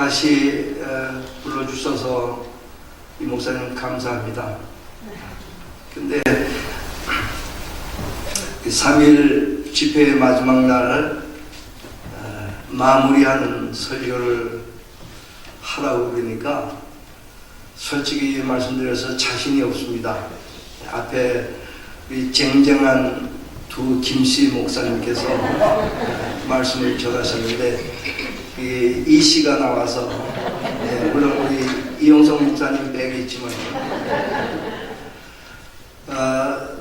다시 불러주셔서 이 목사님 감사합니다. 근데 3일 집회의 마지막 날 마무리하는 설교를 하라고 그러니까 솔직히 말씀드려서 자신이 없습니다. 앞에 우리 쟁쟁한 두 김씨 목사님께서 말씀을 전하셨는데 이 씨가 나와서 물론 우리 이용성 목사님 빼겠지만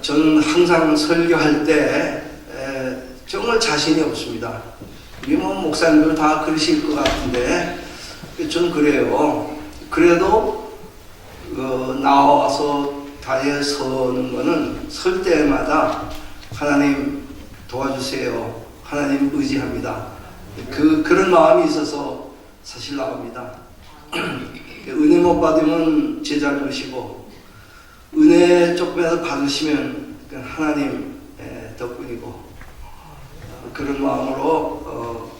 저는 항상 설교할 때 정말 자신이 없습니다. 우리 목사님들 다 그러실 것 같은데 저는 그래요. 그래도 나와서 다리에 서는 거는 설 때마다 하나님 도와주세요. 하나님 의지합니다. 그런 마음이 있어서 사실 나옵니다. 은혜 못 받으면 제 잘못이고 은혜 조금이라도 받으시면 하나님 덕분이고 그런 마음으로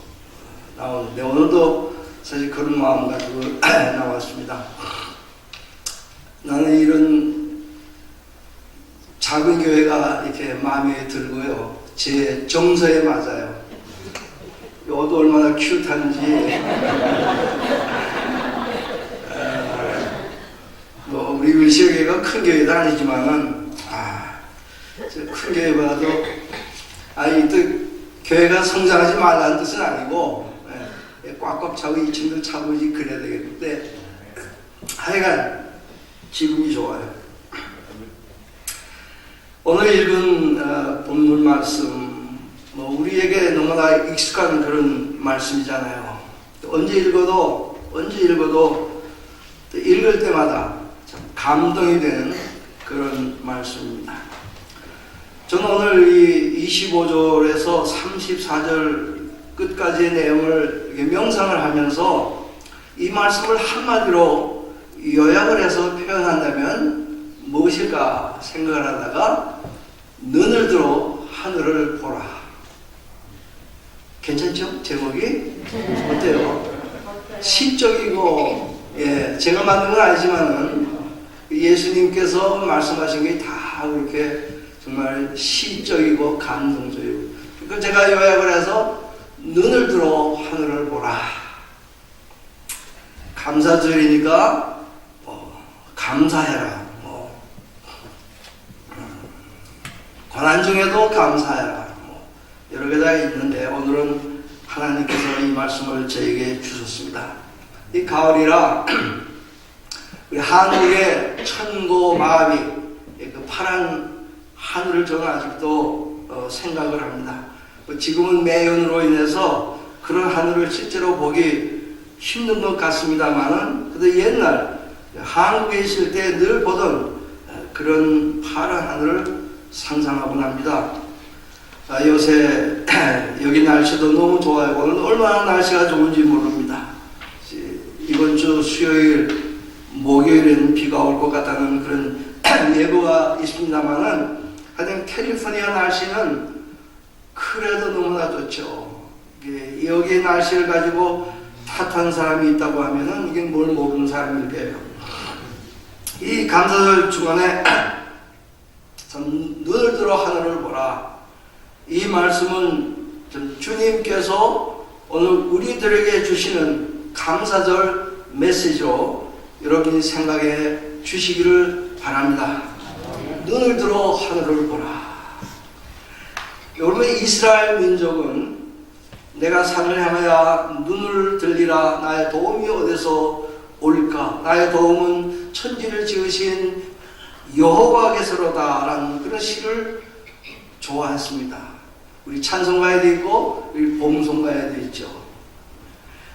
나오는데 오늘도 사실 그런 마음 가지고 나왔습니다. 나는 이런 작은 교회가 이렇게 마음에 들고요. 제 정서에 맞아요. 요도 얼마나 큐트한지 뭐 우리 을시교회가 큰 교회도 아니지만은 큰 교회봐도 또 교회가 성장하지 말라는 뜻은 아니고 꽉꽉 차고 2층도 차고 그래야 되겠는데 하여간 지금이 좋아요. 오늘 읽은 본문 말씀 우리에게 너무나 익숙한 그런 말씀이잖아요. 언제 읽어도 또 읽을 때마다 참 감동이 되는 그런 말씀입니다. 저는 오늘 이 25절에서 34절 끝까지의 내용을 명상을 하면서 이 말씀을 한마디로 요약을 해서 표현한다면 무엇일까 생각을 하다가 눈을 들어 하늘을 보라. 괜찮죠? 제목이? 어때요? 시적이고 제가 만든 건 아니지만은 예수님께서 말씀하신 게 다 그렇게 정말 시적이고 감동적이고 그러니까 제가 요약을 해서 눈을 들어 하늘을 보라. 감사절이니까 감사해라. 고난 중에도 감사해라. 여러 개가 있는데 오늘은 하나님께서 이 말씀을 저에게 주셨습니다. 이 가을이라 우리 한국의 천고 마음이 그 파란 하늘을 저는 아직도 생각을 합니다. 지금은 매연으로 인해서 그런 하늘을 실제로 보기 힘든 것 같습니다만은 그래도 옛날 한국에 있을 때 늘 보던 그런 파란 하늘을 상상하곤 합니다. 요새 여기 날씨도 너무 좋아요. 오늘 얼마나 날씨가 좋은지 모릅니다. 이번 주 수요일, 목요일에는 비가 올 것 같다는 그런 예보가 있습니다만은 하여튼 캘리포니아 날씨는 그래도 너무나 좋죠. 여기 날씨를 가지고 탓한 사람이 있다고 하면은 이게 뭘 모르는 사람일까요? 이 감사절 주간에 눈을 들어 하늘을 보라. 이 말씀은 주님께서 오늘 우리들에게 주시는 감사절 메시지로 여러분이 생각해 주시기를 바랍니다. 눈을 들어 하늘을 보라. 여러분 이스라엘 민족은 내가 산을 향하여 눈을 들리라. 나의 도움이 어디서 올까? 나의 도움은 천지를 지으신 여호와께서로다 라는 그런 시를 좋아했습니다. 우리 찬송가에도 있고 우리 봄송가에도 있죠.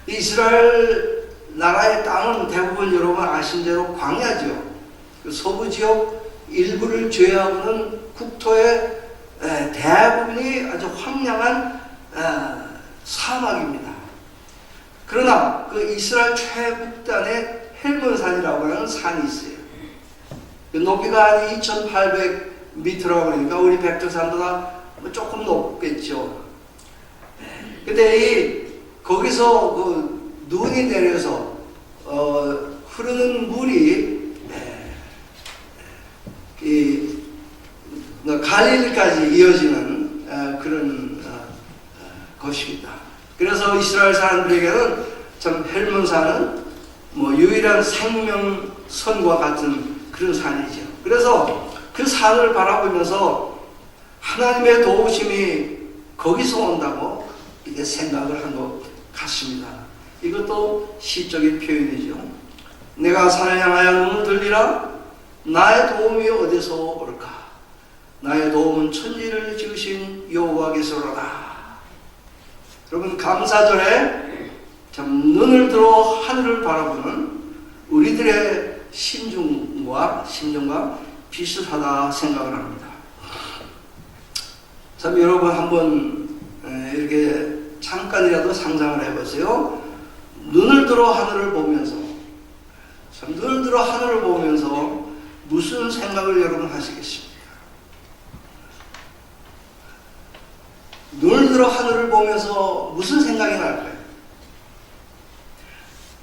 이스라엘 나라의 땅은 대부분 여러분 아신 대로 광야죠. 그 서부 지역 일부를 제외하고는 국토의 대부분이 아주 황량한 사막입니다. 그러나 그 이스라엘 최북단에 헬몬산이라고 하는 산이 있어요. 그 높이가 한 2,800m라고 그러니까 우리 백두산보다 조금 높겠죠. 근데 거기서 그 눈이 내려서 흐르는 물이 이 갈릴리까지 이어지는 그런 것입니다. 그래서 이스라엘 사람들에게는 참 헬몬산은 뭐 유일한 생명선과 같은 그런 산이죠. 그래서 그 산을 바라보면서 하나님의 도우심이 거기서 온다고 이게 생각을 한 것 같습니다. 이것도 시적인 표현이죠. 내가 산을 향하여 눈을 들리라. 나의 도움이 어디서 올까? 나의 도움은 천지를 지으신 여호와께서로다. 여러분, 감사절에 참 눈을 들어 하늘을 바라보는 우리들의 심정과 비슷하다 생각을 합니다. 참 여러분 한번 이렇게 잠깐이라도 상상을 해보세요. 눈을 들어 하늘을 보면서, 참 눈을 들어 하늘을 보면서 무슨 생각을 여러분 하시겠습니까? 눈을 들어 하늘을 보면서 무슨 생각이 날까요?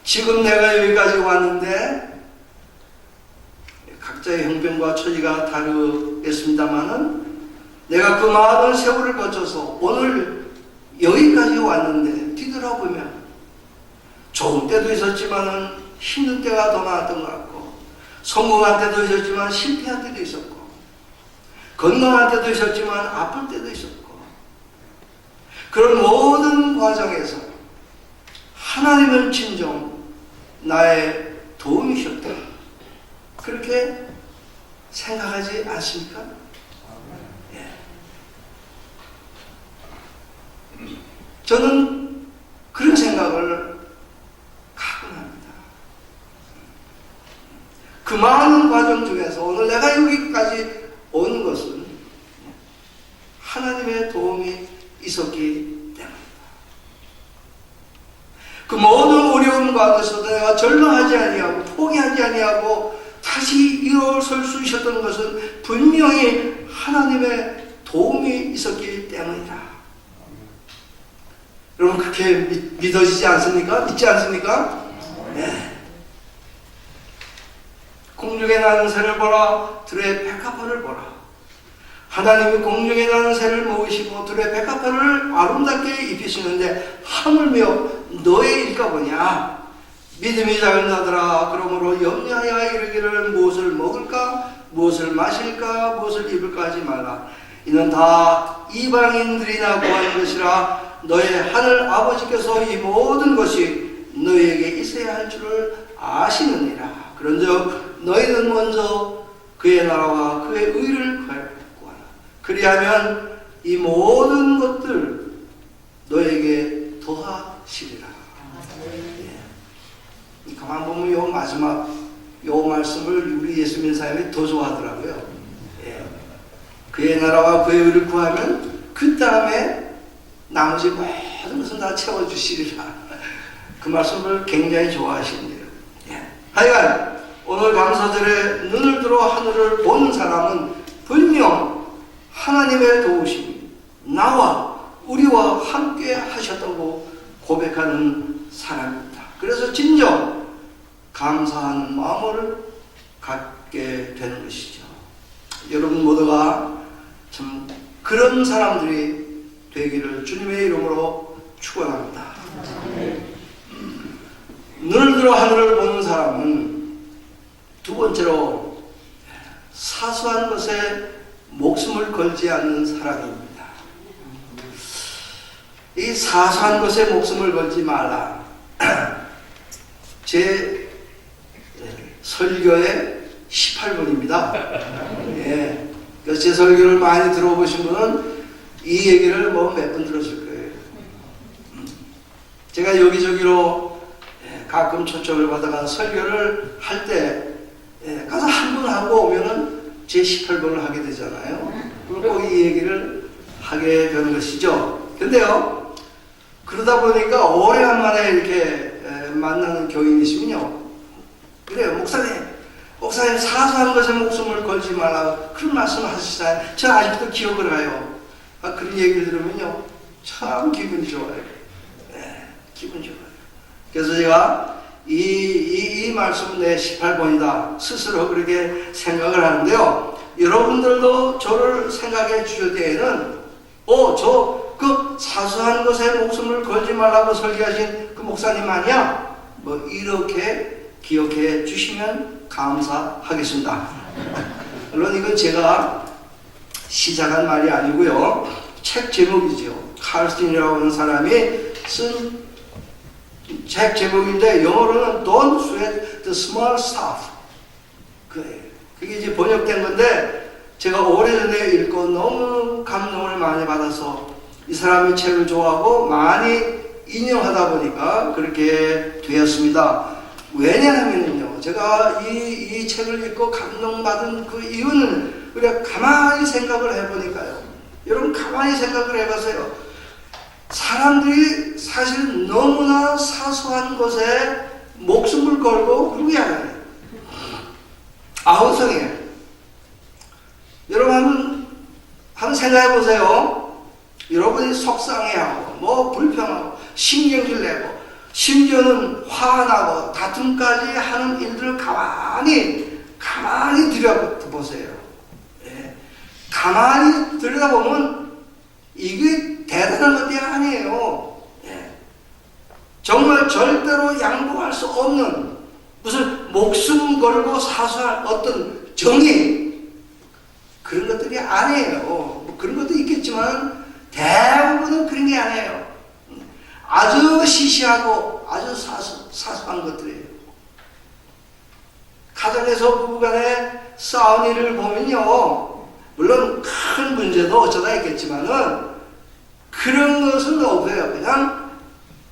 지금 내가 여기까지 왔는데 각자의 형편과 처지가 다르겠습니다만은 내가 그 많은 세월을 거쳐서 오늘 여기까지 왔는데 뒤돌아보면 좋은 때도 있었지만은 힘든 때가 더 많았던 것 같고, 성공한 때도 있었지만 실패한 때도 있었고, 건강한 때도 있었지만 아플 때도 있었고, 그런 모든 과정에서 하나님은 진정 나의 도움이셨다. 그렇게 생각하지 않습니까? 예. 저는 그런 생각을 가끔 합니다. 그 많은 과정 중에서 오늘 내가 여기까지 온 것은 하나님의 도움이 있었기 때문이다. 그 모든 어려움 가운데서도 내가 절망하지 아니하고 포기하지 아니하고 다시 일어설 수 있었던 것은 분명히 하나님의 도움이 있었기 때문이다. 여러분, 그렇게 믿어지지 않습니까? 믿지 않습니까? 네. 공중에 나는 새를 보라, 들의 백합화를 보라. 하나님이 공중에 나는 새를 모으시고 들의 백합화를 아름답게 입히시는데 하물며 너의 일까 보냐. 믿음이 작은 자들아, 그러므로 염려하여 이르기를 무엇을 먹을까, 무엇을 마실까, 무엇을 입을까 하지 말라. 이는 다 이방인들이나 구하는 것이라. 너의 하늘 아버지께서 이 모든 것이 너희에게 있어야 할 줄을 아시느니라. 그런즉 너희는 먼저 그의 나라와 그의 의를 구하라. 그리하면 이 모든 것들 너에게 더하시리라. 예. 가만 보면 요 마지막 요 말씀을 우리 예수 믿는 사람이 더 좋아하더라고요. 예. 그의 나라와 그의 의를 구하면 그 다음에 나머지 모든 것은 다 채워주시리라. 그 말씀을 굉장히 좋아하십니다. 예. 하여간 오늘 감사절에 눈을 들어 하늘을 본 사람은 분명 하나님의 도우심이 나와 우리와 함께 하셨다고 고백하는 사람입니다. 그래서 진정 감사하는 마음을 갖게 되는 것이죠. 여러분 모두가 참 그런 사람들이 되기를 주님의 이름으로 축원합니다. 눈을 들어 하늘을 보는 사람은 두 번째로 사소한 것에 목숨을 걸지 않는 사람입니다. 이 사소한 것에 목숨을 걸지 말라. 제 설교의 18번입니다. 예. 제 설교를 많이 들어보신 분은 이 얘기를 뭐 몇 번 들었을 거예요. 제가 여기저기로 가끔 초청을 받아가 설교를 할 때 가서 한 번 하고 오면은 제 18번을 하게 되잖아요. 그리고 이 얘기를 하게 되는 것이죠. 근데요, 그러다 보니까 오래간만에 이렇게 만나는 교인이시면요, 그래요, 목사님 사소한 것에 목숨을 걸지 말라 그런 말씀을 하시잖아요. 제가 아직도 기억을 해요. 그런 얘기를 들으면요 참 기분이 좋아요. 네, 기분 좋아요. 그래서 제가 이 말씀은 내 18번이다 스스로 그렇게 생각을 하는데요. 여러분들도 저를 생각해 주실 때에는 저 그 사소한 것에 목숨을 걸지 말라고 설계하신 그 목사님 아니야? 뭐 이렇게 기억해 주시면 감사하겠습니다. 물론 이건 제가 시작한 말이 아니고요. 책 제목이죠. 칼스틴이라고 하는 사람이 쓴 책 제목인데 영어로는 Don't Sweat the Small Stuff. 그게 이제 번역된 건데 제가 오래전에 읽고 너무 감동을 많이 받아서 이 사람의 책을 좋아하고 많이 인용하다 보니까 그렇게 되었습니다. 왜냐하면요, 제가 이 책을 읽고 감동받은 그 이유는 그냥 가만히 생각을 해보니까요. 여러분 가만히 생각을 해보세요. 사람들이 사실 너무나 사소한 것에 목숨을 걸고 그러게 하잖아요. 아우성이에요. 여러분 한번 생각해 보세요. 여러분이 속상해하고 뭐 불평하고 신경질 내고 심지어는 화나고 다툼까지 하는 일들을 가만히 들여다보세요. 예. 가만히 들여다보면 이게 대단한 것이 아니에요. 예. 정말 절대로 양보할 수 없는 무슨 목숨 걸고 사수할 어떤 정의 그런 것들이 아니에요. 뭐 그런 것도 있겠지만 대부분은 그런 게 아니에요. 아주 시시하고 아주 사소한 것들이에요. 가정에서 부부간에 싸운 일을 보면요, 물론 큰 문제도 어쩌다 있겠지만은 그런 것은 없어요. 그냥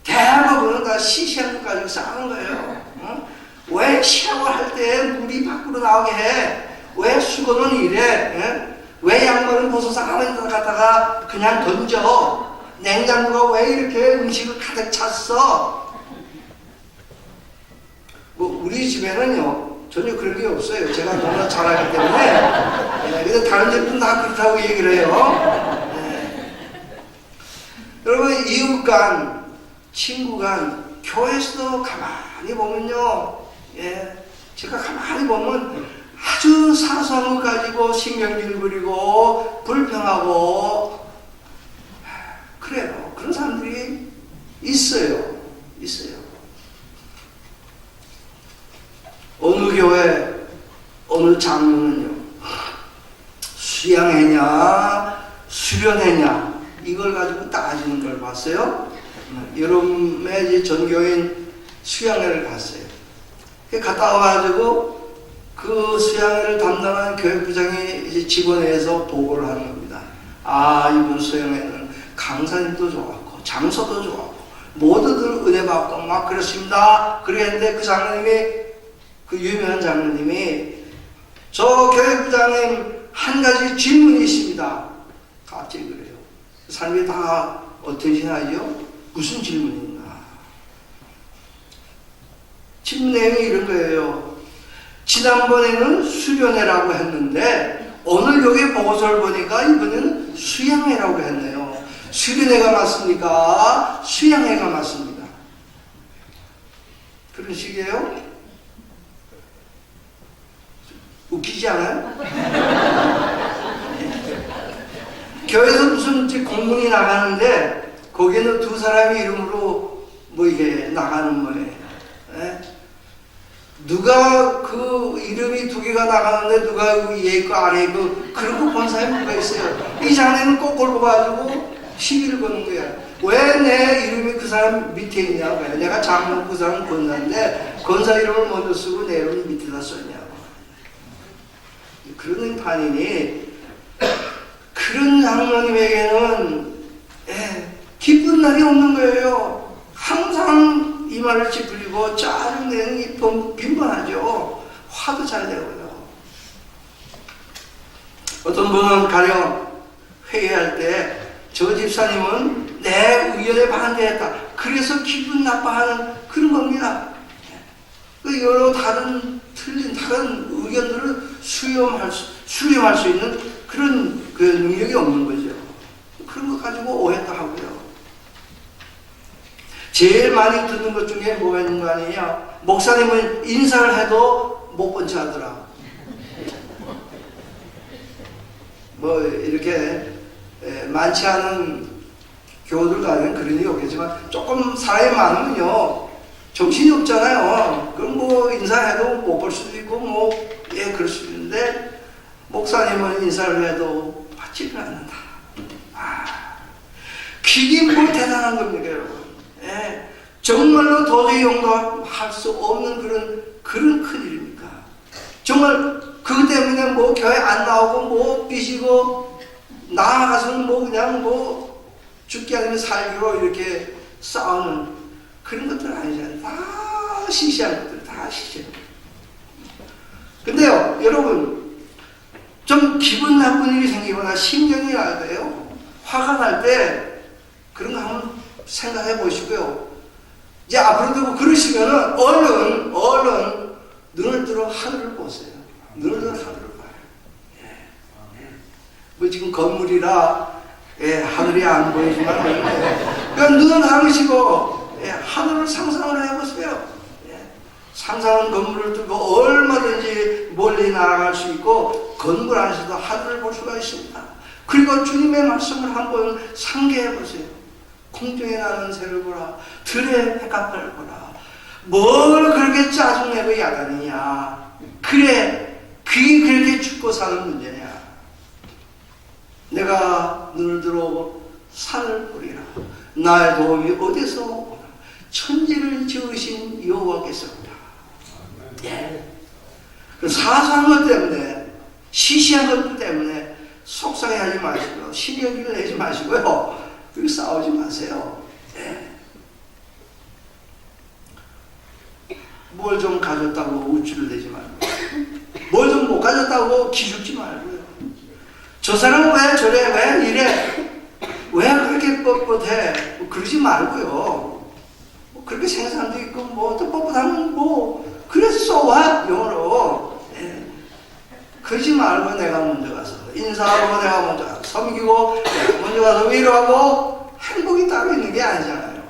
대부분은 다 시시한 것 가지고 싸우는 거예요. 왜 샤워할 때 물이 밖으로 나오게 해? 왜 수건은 이래? 왜 양말은 벗어서 아무 데나 갖다가 그냥 던져? 냉장고가 왜 이렇게 음식을 가득 찼어? 뭐 우리 집에는요 전혀 그런 게 없어요. 제가 너무나 잘하기 때문에. 근데 다른 집은 다 그렇다고 얘기를 해요. 여러분 이웃 간, 친구 간, 교회에서도 가만히 보면요, 제가 가만히 보면 아주 사소한 것 가지고 신경질 부리고 불평하고 그래요. 그런 사람들이 있어요. 어느 교회 어느 장로는요, 수양회냐 수련회냐 이걸 가지고 따지는 걸 봤어요. 여름에 이제 전교인 수양회를 갔어요. 갔다 와가지고 그 수양회를 담당한 교육부장이 이제 직원회에서 보고를 하는 겁니다. 이번 수양회는 강사님도 좋았고 장소도 좋았고 모두들 은혜 받고 막 그랬습니다. 그랬는데 그 장로님이, 그 유명한 장로님이, 저 교육부장님 한 가지 질문이 있습니다. 갑자기 그래요. 사람들이 다 어텐션하죠? 무슨 질문인가? 질문 내용이 이런 거예요. 지난번에는 수련회라고 했는데 오늘 여기 보고서를 보니까 이번에는 수양회라고 했네요. 수련회가 맞습니까? 수양회가 맞습니다. 그런 식이에요? 웃기지 않아요? 교회에서 무슨 공문이 나가는데 거기는 두 사람이 이름으로 뭐 이게 나가는 거예요. 누가 그 이름이 두 개가 나가는데 누가 위에 있고 아래에 있고 그런 거 본 사람이 누가 있어요? 이 장례는 꼭 골라가지고 시비를 거는 거야. 왜 내 이름이 그 사람 밑에 있냐고. 내가 장로, 그 사람은 권사인데 권사 이름을 먼저 쓰고 내 이름을 밑에다 썼냐고. 그런 판이니 그런 장로님에게는 기쁜 날이 없는 거예요. 항상 이마를 찌푸리고 짜증내는 빈번하죠. 화도 잘 내고요. 어떤 분은 가령 회의할 때 저 집사님은 내 의견에 반대했다, 그래서 기분 나빠하는 그런 겁니다. 여러 틀린 다른 의견들을 수렴할 수 있는 그런 그 능력이 없는 거죠. 그런 거 가지고 오해도 하고요. 제일 많이 듣는 것 중에 뭐가 있는 거 아니냐? 목사님은 인사를 해도 못 본 체 하더라. 뭐 이렇게 많지 않은 교우들 가면 그런 일이 없겠지만 조금 사람이 많으면요 정신이 없잖아요. 그럼 뭐 인사해도 못 볼 수도 있고 뭐 그럴 수도 있는데 목사님은 인사를 해도 받지를 않는다. 그게 뭐 대단한 겁니까 여러분. 정말로 도저히 용납할 수 없는 그런 큰일입니까? 정말 그것 때문에 뭐 교회 안 나오고 뭐 삐지고 나아가서는 뭐 그냥 뭐 죽기 아니면 살기로 이렇게 싸우는 그런 것들 아니잖아요. 다 시시한 것들, 다 시시한 것들. 근데요, 여러분, 좀 기분 나쁜 일이 생기거나 신경이 날 때요, 화가 날 때 그런 거 한번 생각해 보시고요. 이제 앞으로도 그러시면은 얼른 눈을 들어 하늘을 보세요. 눈을 들어 하늘을 봐요. 뭐 지금 건물이라 하늘이 안 보이지만 그러니까 눈을 감으시고 하늘을 상상을 해보세요. 상상한 건물을 뚫고 얼마든지 멀리 나아갈 수 있고 건물 안에서도 하늘을 볼 수가 있습니다. 그리고 주님의 말씀을 한번 상기해 보세요. 공중에 나는 새를 보라, 들의 백합화를 보라. 뭘 그렇게 짜증내고 야단이냐. 그래, 그게 그렇게 죽고 사는 문제냐. 내가 눈을 들어 산을 보리라. 나의 도움이 어디서 오나. 천지를 지으신 여호와께서입니다. 사소한 것 때문에, 시시한 것 때문에 속상해하지 마시고요. 심혈기를 내지 마시고요. 그리고 싸우지 마세요. 뭘 좀 가졌다고 우쭐을 내지 말고, 뭘 좀 못 가졌다고 기죽지 말고요. 저 사람은 왜 저래, 왜 이래, 왜 그렇게 뻣뻣해, 뭐 그러지 말고요. 뭐 그렇게 생각하는 사람도 있고, 뭐 또 뻣뻣하면 뭐 그래서 쏘아 영어로. 그러지 말고 내가 먼저 가서 인사하고 내가 먼저 가서 섬기고 내가 먼저 가서 위로하고 행복이 따로 있는 게 아니잖아요.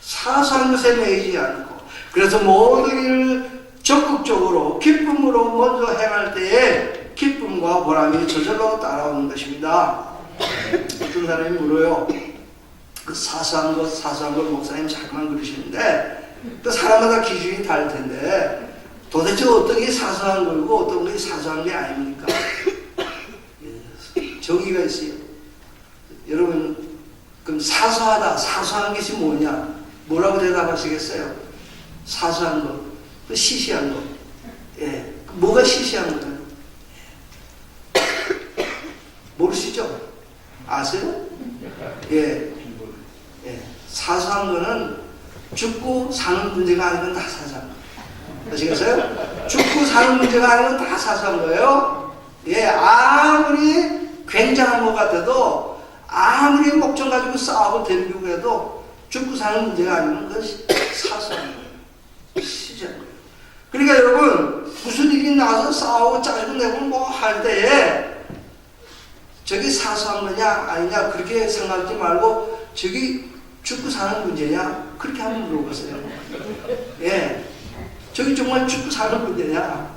사소한 것에 매이지 않고, 그래서 모든 일을 적극적으로 기쁨으로 먼저 행할 때에 기쁨과 보람이 저절로 따라오는 것입니다. 어떤 사람이 물어요. 그 사소한 것 목사님 자꾸만 그러시는데 또 사람마다 기준이 다를 텐데 도대체 어떤 게 사소한 거고 어떤 게 사소한 게 아닙니까? 정의가 있어요. 여러분, 그럼 사소한 것이 뭐냐? 뭐라고 대답하시겠어요? 사소한 것, 시시한 것. 뭐가 시시한 거예요? 모르시죠? 아세요? 사소한 거는 죽고 사는 문제가 아닌 건 다 사소한 거예요. 아시겠어요? 죽고 사는 문제가 아닌 건 다 사소한 거예요. 아무리 굉장한 것 같아도, 아무리 목적 가지고 싸우고 덤비고 해도 죽고 사는 문제가 아니면 그건 사소한 거예요. 시시한 거예요. 그러니까 여러분, 무슨 일이 나와서 싸우고 짜증내고 뭐 할 때에 저게 사소한 거냐 아니냐 그렇게 생각하지 말고 저기 죽고 사는 문제냐 그렇게 한번 물어보세요. 저기 정말 죽고 사는 문제냐?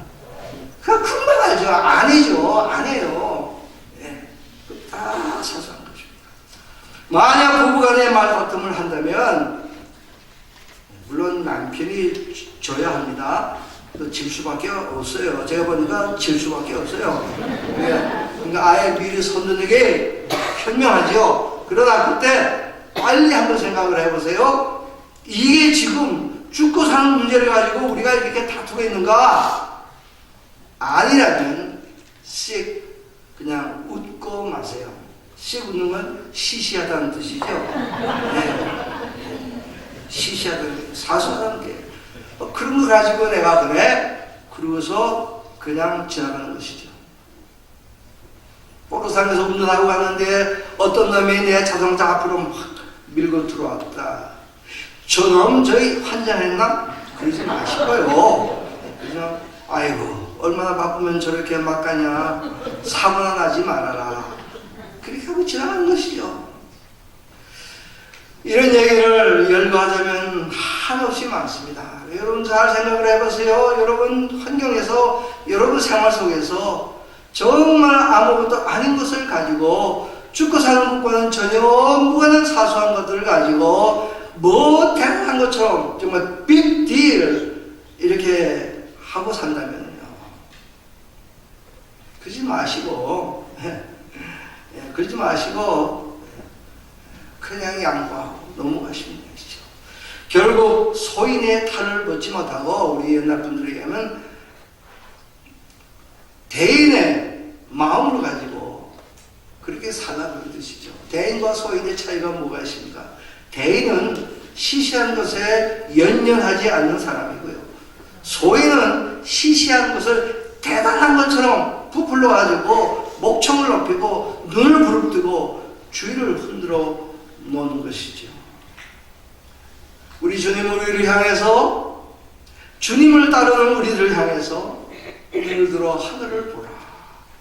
그거 금방 알죠. 아니죠. 아니에요. 다 사소한 것입니다. 만약 부부간에 말다툼을 한다면 물론 남편이 져야 합니다. 질 수밖에 없어요. 제가 보니까 질 수밖에 없어요. 그러니까 아예 미리 선두되게 현명하죠. 그러나 그때 빨리 한번 생각을 해보세요. 이게 지금 죽고 사는 문제를 가지고 우리가 이렇게 다투고 있는가? 아니라면 씩 그냥 웃고 마세요. 씩 웃는 건 시시하다는 뜻이죠. 시시하다는, 사소하다는 게. 그런 거 가지고 내가 그래? 그러고서 그냥 지나가는 것이죠. 포로상에서 운전하고 갔는데 어떤 놈이 내 자동차 앞으로 막 밀고 들어왔다. 저놈 저기 환장했나? 그러지 마시고요. 그냥 아이고 얼마나 바쁘면 저렇게 막 가냐. 사고나 나지 말아라. 그렇게 하고 지나가는 것이죠. 이런 얘기를 정말 열거하자면 한없이 많습니다. 여러분 잘 생각을 해보세요. 여러분 환경에서, 여러분 생활 속에서 정말 아무것도 아닌 것을 가지고 죽고 사는 것과는 전혀 무관한 사소한 것들을 가지고 뭐 대단한 것처럼 정말 빅 딜 이렇게 하고 산다면요, 그러지 마시고 그러지 마시고 그냥 양보하고 넘어가시면 되시죠. 결국 소인의 탈을 벗지 못하고 우리 옛날 분들에게 하면 대인의 마음으로 가지고 그렇게 살라 그러듯이죠. 대인과 소인의 차이가 뭐가 있습니까? 대인은 시시한 것에 연연하지 않는 사람이고요, 소인은 시시한 것을 대단한 것처럼 부풀러 가지고 목청을 높이고 눈을 부릅뜨고 주위를 흔들어 놓는 것이죠. 우리 주님은 우리를 향해서, 주님을 따르는 우리를 향해서 눈을 들어 하늘을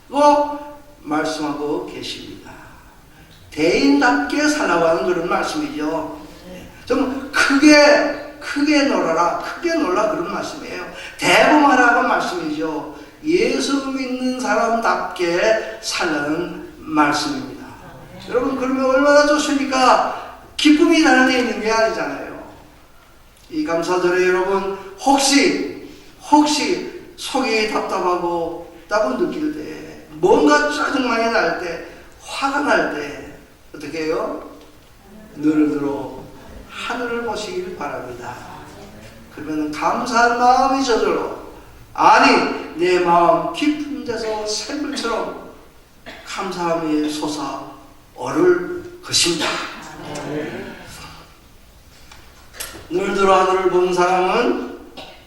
보라고 말씀하고 계십니다. 대인답게 살아가는 그런 말씀이죠. 좀 크게 놀아라, 크게 놀라, 그런 말씀이에요. 대범하라고 말씀이죠. 예수 믿는 사람답게 살라는 말씀입니다. 여러분, 그러면 얼마나 좋습니까? 기쁨이 다른 데 있는 게 아니잖아요. 이 감사절에 여러분, 혹시 속이 답답하고 따분 느낄 때, 뭔가 짜증만이 날 때, 화가 날 때 어떻게 해요? 눈을 들어 하늘을 보시길 바랍니다. 그러면 감사한 마음이 저절로, 아니 내 마음 깊은 데서 샘물처럼 감사함이 솟아오를 것입니다. 눈을 들어 하늘을 본 사람은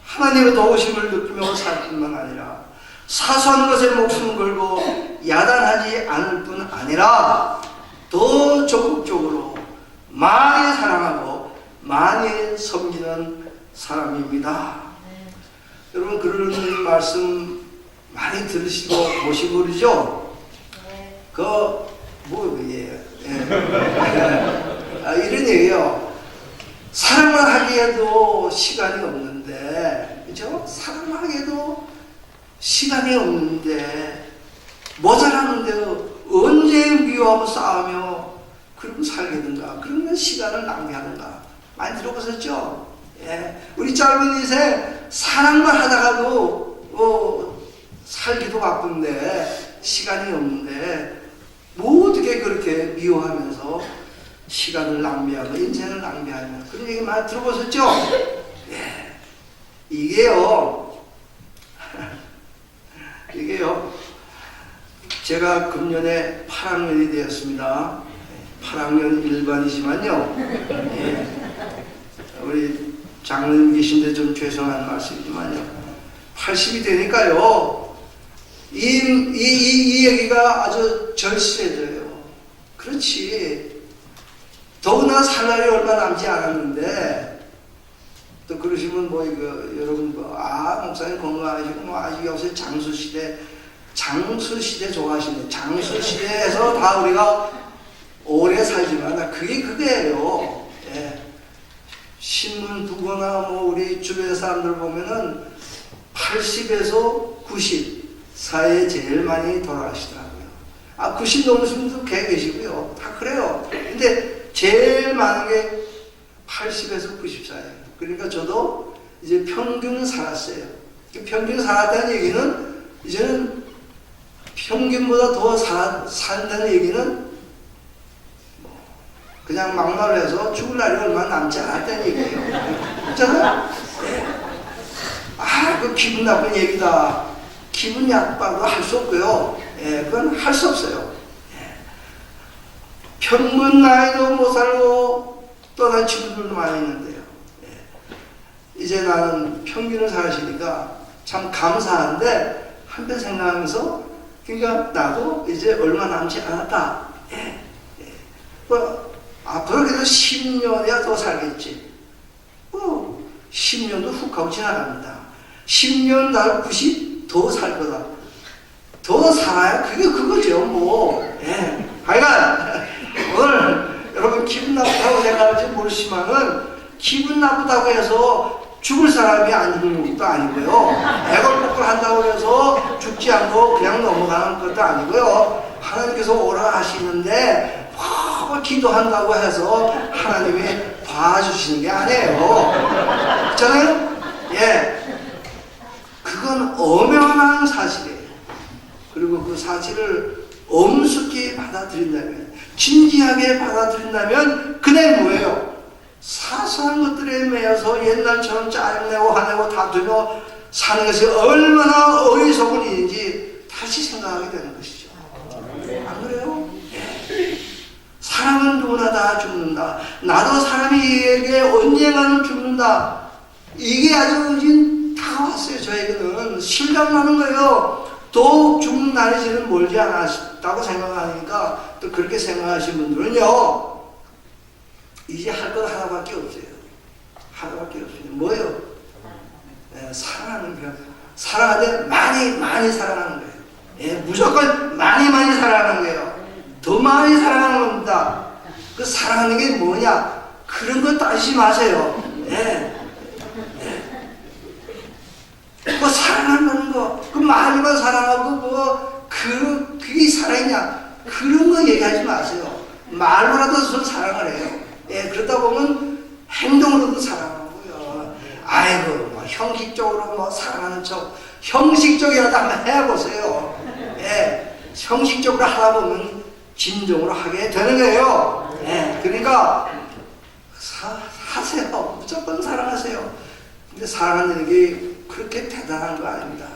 하나님의 도우심을 느끼며 살 뿐만 아니라 사소한 것에 목숨을 걸고 야단하지 않을 뿐 아니라 더 적극적으로 많이 사랑하고 많이 섬기는 사람입니다. 여러분, 그런 말씀 많이 들으시고 보시고 그러죠? 이런 얘기요. 사랑을 하기에도 시간이 없는데, 그죠? 사랑을 하기에도 시간이 없는데, 모자라는데 언제 미워하고 싸우며 그러고 살겠는가? 그러면 시간을 낭비하는가? 많이 들어보셨죠? 예. 우리 짧은 인생 사랑만 하다가도 살기도 바쁜데 시간이 없는데 뭐 어떻게 그렇게 미워하면서 시간을 낭비하고 인생을 낭비하며, 그런 얘기 많이 들어보셨죠? 예. 이게요 제가 금년에 8학년이 되었습니다. 8학년 일반이지만요, 예. 우리 장로님 계신데 좀 죄송한 말씀이지만요, 80이 되니까요 이 얘기가 아주 절실해져요. 그렇지, 더구나 살 날이 얼마 남지 않았는데 또 그러시면 여러분 목사님 건강하시고 아직 요새 장수시대 좋아하시네. 장수시대에서 다 우리가 오래 살지만 그게예요. 예. 신문 보거나 우리 주변 사람들 보면은 80에서 90 사이에 제일 많이 돌아가시더라고요. 90 넘으신 분도 계시고요. 다 그래요. 근데 제일 많은 게 80에서 90 사이에요. 그러니까 저도 이제 평균을 살았어요. 평균을 살았다는 얘기는 이제는 평균보다 더 산다는 얘기는 그냥 막말로 해서 죽을 날이 얼마 남지 않았다는 얘기예요. 그렇잖아요? 그 기분 나쁜 얘기다. 기분 나빠도 할 수 없고요. 그건 할 수 없어요. 평균 나이도 못 살고 떠난 친구들도 많이 있는데요. 이제 나는 평균을 살으시니까 참 감사한데 한편 생각하면서, 그러니까 나도 이제 얼마 남지 않았다. 앞으로 그래도 10년이야 더 살겠지. 10년도 훅 하고 지나갑니다. 10년 날 90 더 살 거다. 더 살아야 그게 그거죠. 하여간 오늘 여러분 기분 나쁘다고 제가 나올지 모르지만은 기분 나쁘다고 해서 죽을 사람이 안 죽는 것도 아니고요. 애걸복걸 한다고 해서 죽지 않고 그냥 넘어가는 것도 아니고요. 하나님께서 오라 하시는데 기도한다고 해서 하나님이 봐주시는 게 아니에요. 그렇잖아요? 예. 그건 엄연한 사실이에요. 그리고 그 사실을 엄숙히 받아들인다면, 진지하게 받아들인다면, 그네 뭐예요? 사소한 것들에 매여서 옛날처럼 짜증내고 화내고 다투며 사는 것이 얼마나 어리석은 일인지 다시 생각하게 되는 것이죠. 안 그래요? 예. 사람은 누구나 다 죽는다. 나도 사람에게 언젠가는 죽는다. 이게 아주 다가왔어요. 저에게는 실감나는 거예요. 더욱 죽는 날이 지는 멀지 않았다고 생각하니까, 또 그렇게 생각하시는 분들은요, 이제 할 것 하나밖에 없어요. 하나밖에 없어요. 뭐예요? 네, 사랑하는 거예요. 사랑하되 많이 사랑하는 거예요. 예, 무조건 많이 사랑하는 거예요. 더 많이 사랑하는 겁니다. 그 사랑하는 게 뭐냐? 그런 거 따지지 마세요. 예. 뭐 사랑한다는 거, 그 많이만 사랑하고 그게 사랑이냐? 그런 거 얘기하지 마세요. 말로라도 전 사랑을 해요. 예, 그러다 보면 행동으로도 사랑하고요. 아이고, 뭐 형식적으로 뭐 사랑하는 척, 형식적이라도 한번 해보세요. 예, 형식적으로 하다 보면 진정으로 하게 되는 거예요. 예, 그러니까 하세요. 무조건 사랑하세요. 근데 사랑하는 게 그렇게 대단한 거 아닙니다.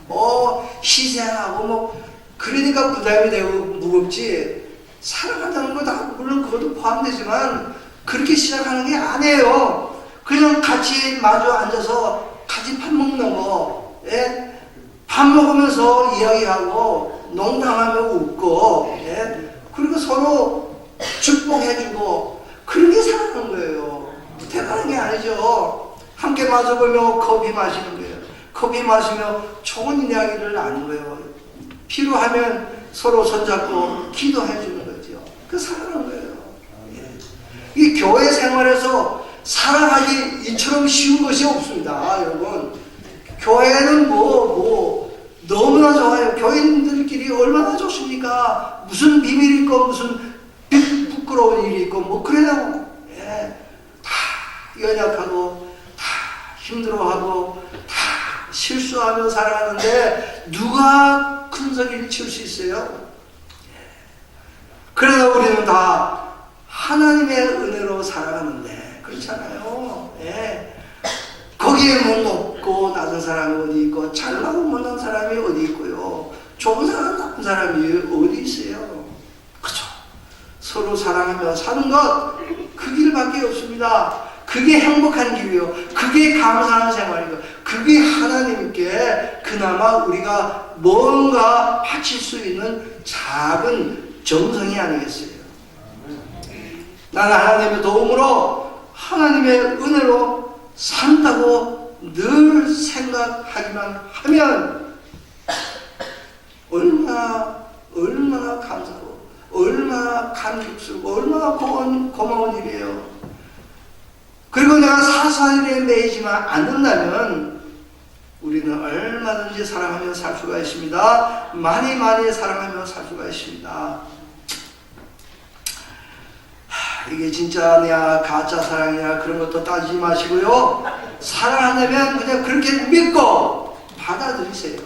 뭐 희생하고 뭐 그러니까 부담이 되고 무겁지. 사랑한다는 거 다 물론 그것도 포함되지만 그렇게 시작하는 게 아니에요. 그냥 같이 마주 앉아서 같이 밥 먹는 거, 예? 밥 먹으면서 이야기하고 농담하며 웃고, 예? 그리고 서로 축복해주고 그런 게 사랑하는 거예요. 대단한 게 아니죠. 함께 마셔보며 커피 마시는 거예요. 커피 마시며 좋은 이야기를 나누는 거예요. 필요하면 서로 손잡고 기도해 주는 거죠. 그 사랑하는 거예요. 예. 이 교회 생활에서 사랑하기 이처럼 쉬운 것이 없습니다, 여러분. 교회는 너무나 좋아요. 교인들끼리 얼마나 좋습니까? 무슨 비밀이 있고 무슨 부끄러운 일이 있고 뭐 그래요. 예. 다 연약하고 다 힘들어하고 다 실수하며 살아가는데 누가 큰 소리를 칠 수 있어요? 그러나 우리는 다 하나님의 은혜로 살아가는데 그렇잖아요. 예. 거기에 뭐 높고 낮은 사람이 어디 있고 잘나고 못난 사람이 어디 있고요. 좋은 사람 나쁜 사람이 어디 있어요? 그죠? 서로 사랑하며 사는 것, 그 길밖에 없습니다. 그게 행복한 길이요. 그게 감사한 생활이요. 그게 하나님께 그나마 우리가 뭔가 바칠 수 있는 작은 정성이 아니겠어요. 나는 하나님의 도움으로 하나님의 은혜로 산다고 늘 생각하기만 하면 얼마나 감사하고 얼마나 감격스럽고 얼마나 고마운 일이에요. 그리고 내가 사소한 일에 매이지만 않는다면 우리는 얼마든지 사랑하며 살 수가 있습니다. 많이 사랑하며 살 수가 있습니다. 이게 진짜냐 가짜 사랑이냐 그런 것도 따지지 마시고요. 사랑한다면 그냥 그렇게 믿고 받아들이세요.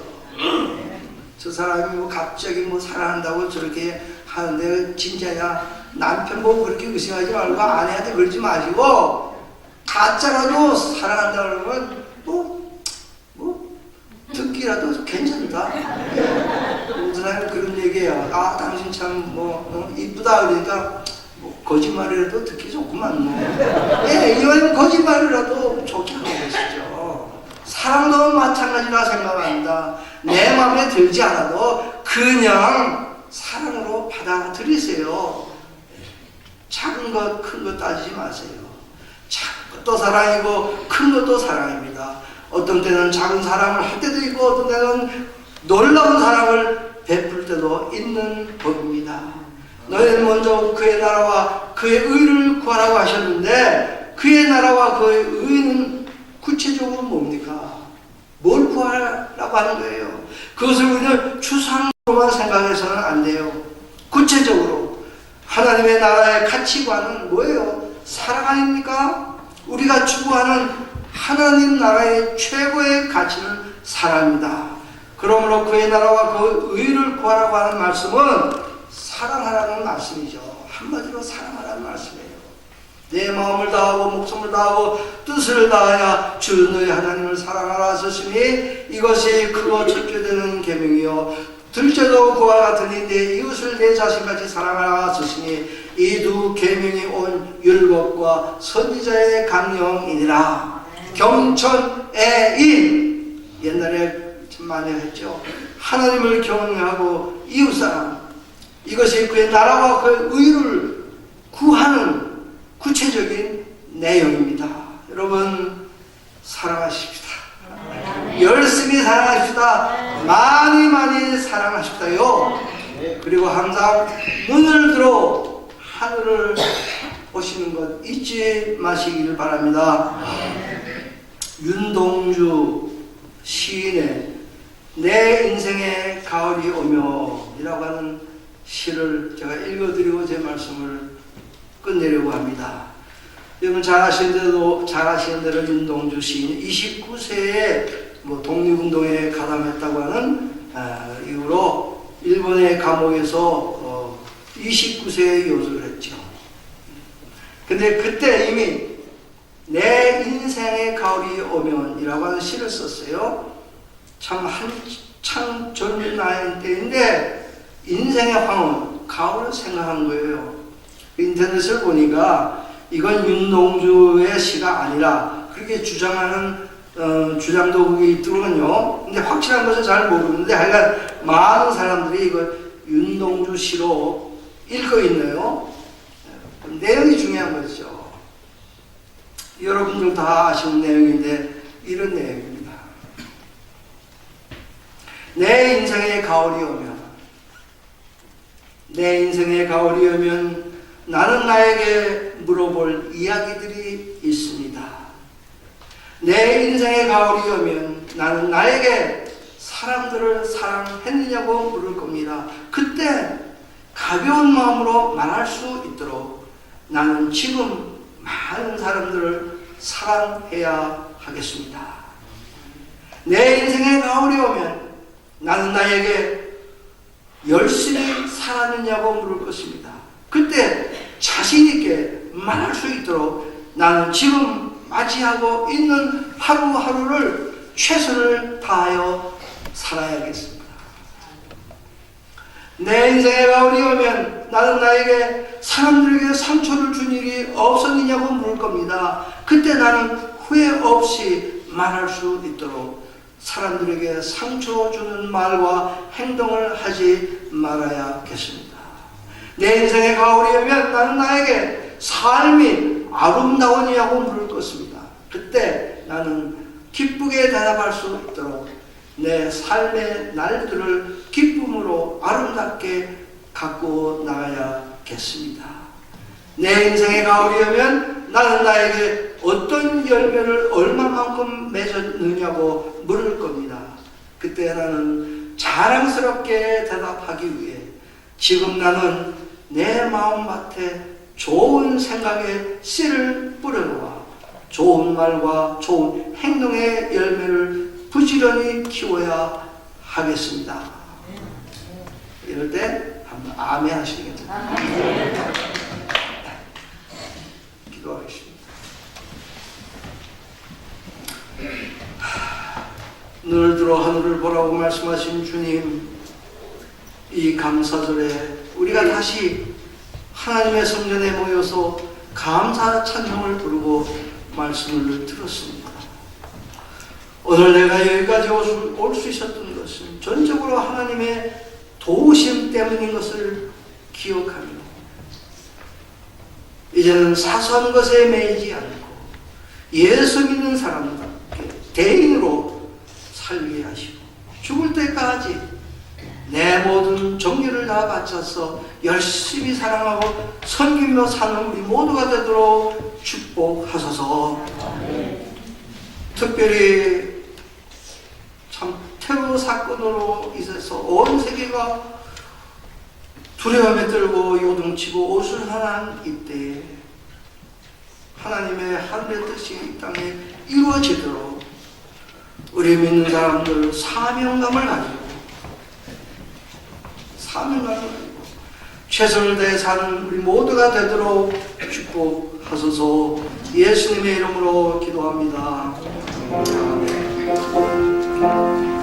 저 사람이 뭐 갑자기 뭐 사랑한다고 저렇게 하는데 진짜냐, 남편 보고 그렇게 의심하지 말고 아내한테 그러지 마시고 가짜라도 사랑한다 그러면 뭐 듣기라도 괜찮다. 어떤 사람이 그런 얘기해요. 아 당신 참 이쁘다 그러니까 거짓말이라도 듣기 좋구만 예, 이건 거짓말이라도 좋게 하는 것이죠. 사랑도 마찬가지라 생각합니다. 내 마음에 들지 않아도 그냥 사랑으로 받아들이세요. 작은 것, 큰 것 따지지 마세요. 작은 것도 사랑이고 큰 것도 사랑입니다. 어떤 때는 작은 사랑을 할 때도 있고 어떤 때는 놀라운 사랑을 베풀 때도 있는 법입니다. 너희는 먼저 그의 나라와 그의 의를 구하라고 하셨는데 그의 나라와 그의 의는 구체적으로 뭡니까? 뭘 구하라고 하는 거예요? 그것을 우리는 추상으로만 생각해서는 안 돼요. 구체적으로 하나님의 나라의 가치관은 뭐예요? 사랑 아닙니까? 우리가 추구하는 하나님 나라의 최고의 가치는 사랑입니다. 그러므로 그의 나라와 그 의를 구하라고 하는 말씀은 사랑하라는 말씀이죠. 한마디로 사랑하라는 말씀이에요. 내 마음을 다하고 목숨을 다하고 뜻을 다하여 주 너희 하나님을 사랑하라 하셨으니 이것이 크고 첫째 되는 계명이요 둘째도 그와 같으니 내 이웃을 내 자신같이 사랑하라 하셨으니 이 두 계명이 온 율법과 선지자의 강령이니라. 경천의 인, 옛날에 참 많이 했죠. 하나님을 경외하고 이웃사랑, 이것이 그의 나라와 그의 의를 구하는 구체적인 내용입니다. 여러분 사랑하십시다. 열심히 사랑하십시다. 많이 많이 사랑하십시다요. 그리고 항상 눈을 들어 하늘을 보시는 것 잊지 마시길 바랍니다. 윤동주 시인의 내 인생의 가을이 오며 이라고 하는 시를 제가 읽어드리고 제 말씀을 끝내려고 합니다. 여러분 잘 아시는 대로 윤동주 시인 29세에 독립운동에 가담했다고 하는 이후로 일본의 감옥에서 29세에 요술을 했죠. 근데 그때 이미 내 인생의 가을이 오면 이라고 하는 시를 썼어요. 참 한창 젊은 나이 때인데 인생의 황혼, 가을을 생각한 거예요. 인터넷을 보니까 이건 윤동주의 시가 아니라 그렇게 주장하는 주장도 그게 있더군요. 근데 확실한 것은 잘 모르는데 하여간 많은 사람들이 이걸 윤동주 시로 읽고 있네요. 내용이 중요한 거죠. 여러분들 다 아시는 내용인데 이런 내용입니다. 내 인생의 가을이 오면, 내 인생의 가을이 오면 나는 나에게 물어볼 이야기들이 있습니다. 내 인생의 가을이 오면 나는 나에게 사람들을 사랑했느냐고 물을 겁니다. 그때 가벼운 마음으로 말할 수 있도록 나는 지금 많은 사람들을 사랑해야 하겠습니다. 내 인생의 가을이 오면 나는 나에게 열심히 살았느냐고 물을 것입니다. 그때 자신있게 말할 수 있도록 나는 지금 맞이하고 있는 하루하루를 최선을 다하여 살아야겠습니다. 내 인생의 가을이 오면 나는 나에게 사람들에게 상처를 준 일이 없었느냐고 물을 겁니다. 그때 나는 후회 없이 말할 수 있도록 사람들에게 상처 주는 말과 행동을 하지 말아야겠습니다. 내 인생의 가을이 오면 나는 나에게 삶이 아름다우냐고 물을 것입니다. 그때 나는 기쁘게 대답할 수 있도록 내 삶의 날들을 기쁨으로 아름답게 갖고 나가야겠습니다. 내 인생의 가을이 오면 나는 나에게 어떤 열매를 얼마만큼 맺었느냐고 물을 겁니다. 그때 나는 자랑스럽게 대답하기 위해 지금 나는 내 마음밭에 좋은 생각의 씨를 뿌려놓아 좋은 말과 좋은 행동의 열매를 부지런히 키워야 하겠습니다. 이럴 때 한번 아멘 하시겠죠? 기도하겠습니다. 눈을 들어 하늘을 보라고 말씀하신 주님, 이 감사절에 우리가 다시 하나님의 성전에 모여서 감사 찬송을 부르고 말씀을 들었습니다. 오늘 내가 여기까지 올 수 있었던 것은 전적으로 하나님의 도우심 때문인 것을 기억하며 이제는 사소한 것에 매이지 않고 예수 믿는 사람답게 대인으로 살게 하시고 죽을 때까지 내 모든 정기를 다 바쳐서 열심히 사랑하고 섬기며 사는 우리 모두가 되도록 축복하소서. 특별히 참 테러 사건으로 인해서 온 세계가 두려움에 떨고 요동치고 어수선한 이때에 하나님의 하늘의 뜻이 이 땅에 이루어지도록 우리 믿는 사람들 사명감을 가지고 최선을 다해 사는 우리 모두가 되도록 축복하소서. 예수님의 이름으로 기도합니다. 아멘.